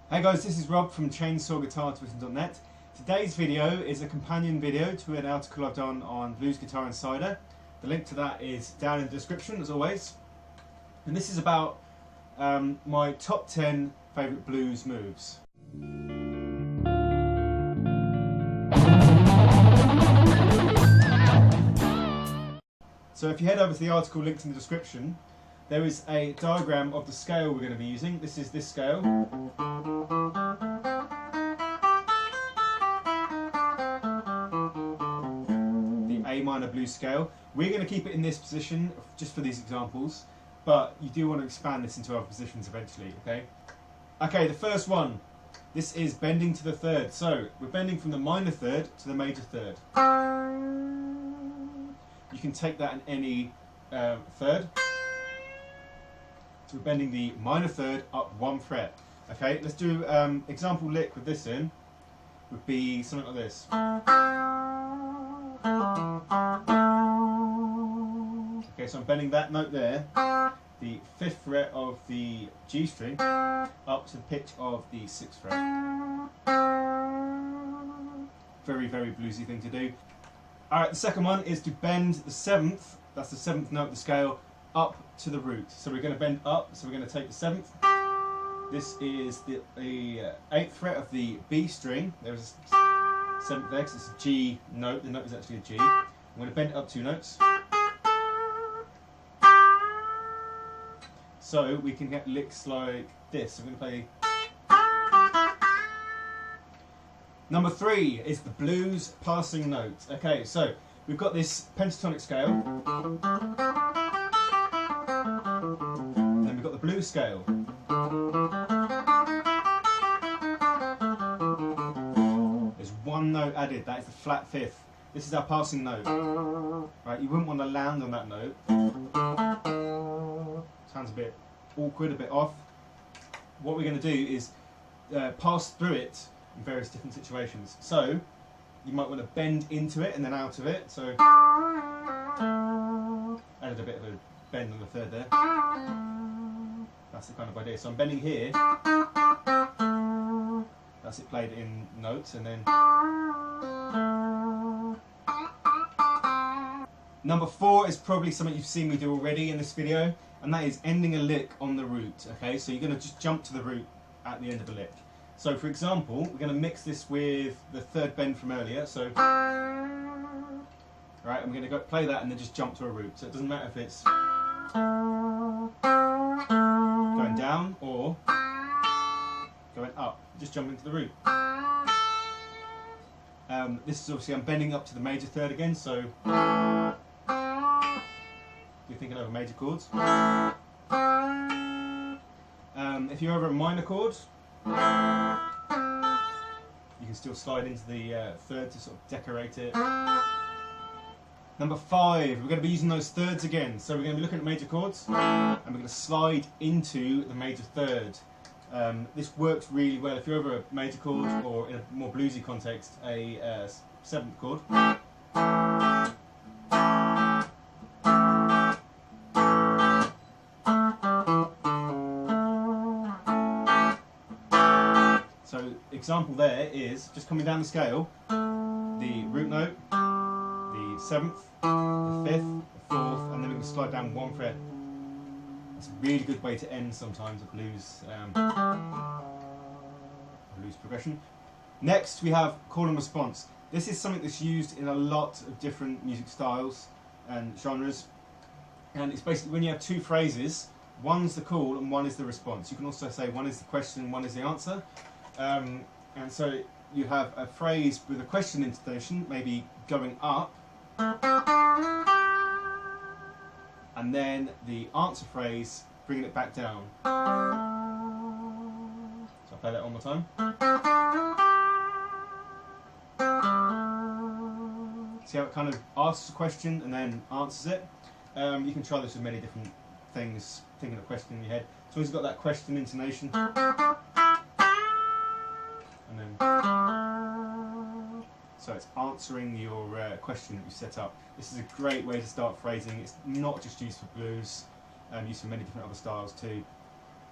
Hey guys, this is Rob from ChainsawGuitarTuition.net. Today's video is a companion video to an article I've done on Blues Guitar Insider. The link to that is down in the description as always. And this is about my top 10 favourite blues moves. So if you head over to the article linked in the description, there is a diagram of the scale we're going to be using. This is this scale. The A minor blues scale. We're going to keep it in this position just for these examples, but you do want to expand this into other positions eventually, okay? Okay, the first one. This is bending to the third. So we're bending from the minor third to the major third. You can take that in any third. So we're bending the minor third up one fret. Okay, let's do example lick with this in. Would be something like this. Okay, so I'm bending that note there, the 5th fret of the G string, up to the pitch of the 6th fret. Very, very bluesy thing to do. Alright, the second one is to bend the 7th, that's the 7th note of the scale, up to the root. So we're going to bend up, so we're going to take the 7th. This is the 8th fret of the B string. There's a 7th there, because it's a G note. The note is actually a G. I'm going to bend it up 2 notes. So we can get licks like this. So we're going to play. Number 3 is the blues passing note. Okay, so we've got this pentatonic scale. Then we've got the blues scale. There's one note added, that is the flat 5th. This is our passing note. Right, you wouldn't want to land on that note. Sounds a bit awkward, a bit off. What we're going to do is pass through it in various different situations. So you might want to bend into it and then out of it. So added a bit of a bend on the third there. That's the kind of idea. So I'm bending here. That's it played in notes, and then number 4 is probably something you've seen me do already in this video, and that is ending a lick on the root. Okay, so you're going to just jump to the root at the end of a lick. So for example, we're going to mix this with the third bend from earlier. So, right, I'm going to go play that and then just jump to a root. So it doesn't matter if it's going down or going up. Just jump into the root. This is obviously, I'm bending up to the major third again. So you're thinking over major chords. If you're over a minor chord, you can still slide into the third to sort of decorate it. Number 5, we're going to be using those thirds again. So we're going to be looking at major chords, and we're going to slide into the major third. This works really well if you're over a major chord, or in a more bluesy context, a 7th chord. So example there is just coming down the scale, the root note, the 7th, the 5th, the 4th, and then we can slide down 1 fret. It's a really good way to end sometimes a blues progression. Next we have call and response. This is something that's used in a lot of different music styles and genres, and it's basically when you have 2 phrases, one's the call and one is the response. You can also say one is the question and one is the answer. And so you have a phrase with a question intonation, maybe going up, and then the answer phrase bringing it back down. So I'll play that one more time. See how it kind of asks a question and then answers it? You can try this with many different things, thinking of a question in your head. So it's got that question intonation. And then, so it's answering your question that you set up. This is a great way to start phrasing. It's not just used for blues, used for many different other styles too.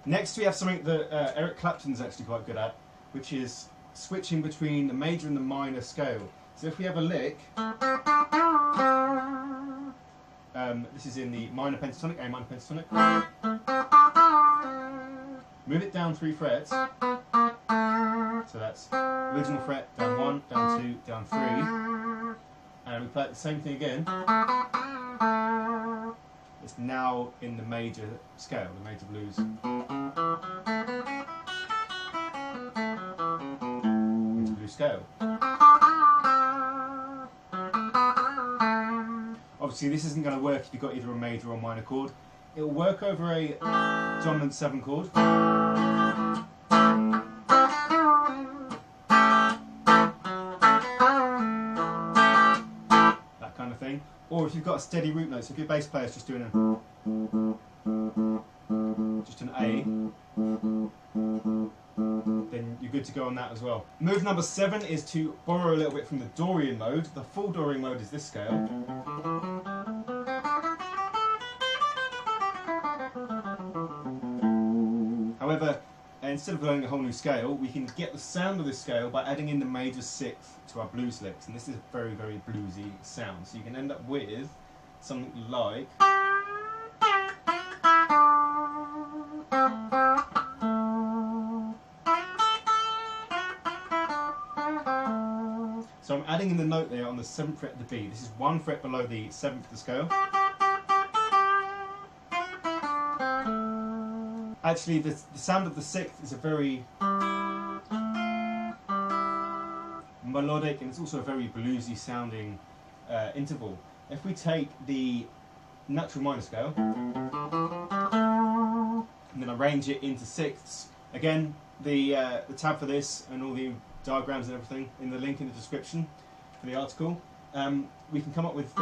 Next we have something that Eric Clapton's actually quite good at, which is switching between the major and the minor scale. So if we have a lick, this is in the minor pentatonic, A minor pentatonic. Move it down 3 frets. So that's original fret, down 1, down 2, down 3. And we play the same thing again. It's now in the major scale, the major blues. Major blues scale. Obviously this isn't going to work if you've got either a major or minor chord. It'll work over a dominant 7 chord. That kind of thing. Or if you've got a steady root note, so if your bass player is just doing an A, then you're good to go on that as well. Move number 7 is to borrow a little bit from the Dorian mode. The full Dorian mode is this scale. However, instead of learning a whole new scale, we can get the sound of this scale by adding in the major 6th to our blues licks, and this is a very, very bluesy sound. So you can end up with something like. So I'm adding in the note there on the 7th fret of the B. This is 1 fret below the 7th of the scale. Actually, the sound of the 6th is a very melodic, and it's also a very bluesy sounding interval. If we take the natural minor scale and then arrange it into 6ths, again, the tab for this and all the diagrams and everything in the link in the description for the article, we can come up with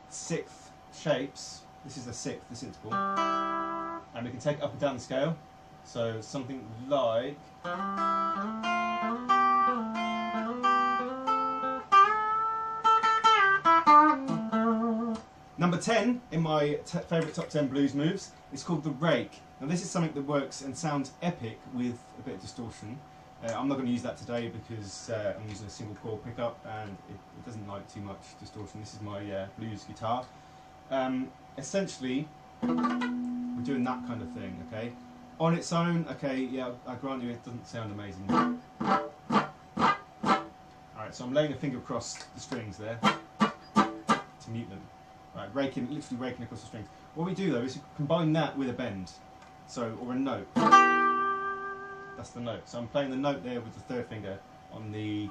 6th shapes. This is the 6th, this interval, and we can take it up and down the scale. So something like. Number 10 in my favourite top 10 blues moves is called the rake. Now this is something that works and sounds epic with a bit of distortion. I'm not going to use that today because I'm using a single coil pickup and it doesn't like too much distortion. This is my blues guitar. Essentially, we're doing that kind of thing, okay? On its own, okay, yeah, I grant you it doesn't sound amazing. Alright, so I'm laying a finger across the strings there to mute them. Right, literally raking across the strings. What we do though is combine that with a bend, or a note. That's the note. So I'm playing the note there with the 3rd finger on the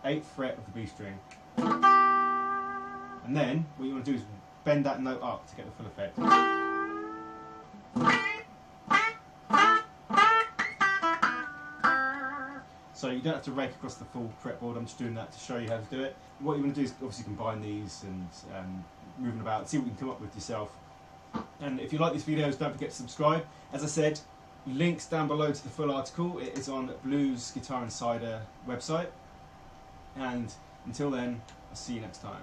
8th fret of the B string. And then, what you want to do is bend that note up to get the full effect. So you don't have to rake across the full fretboard, I'm just doing that to show you how to do it. What you want to do is obviously combine these and moving about, see what you can come up with yourself. And if you like these videos, don't forget to subscribe. As I said, links down below to the full article. It is on Blues Guitar Insider website. And until then, I'll see you next time.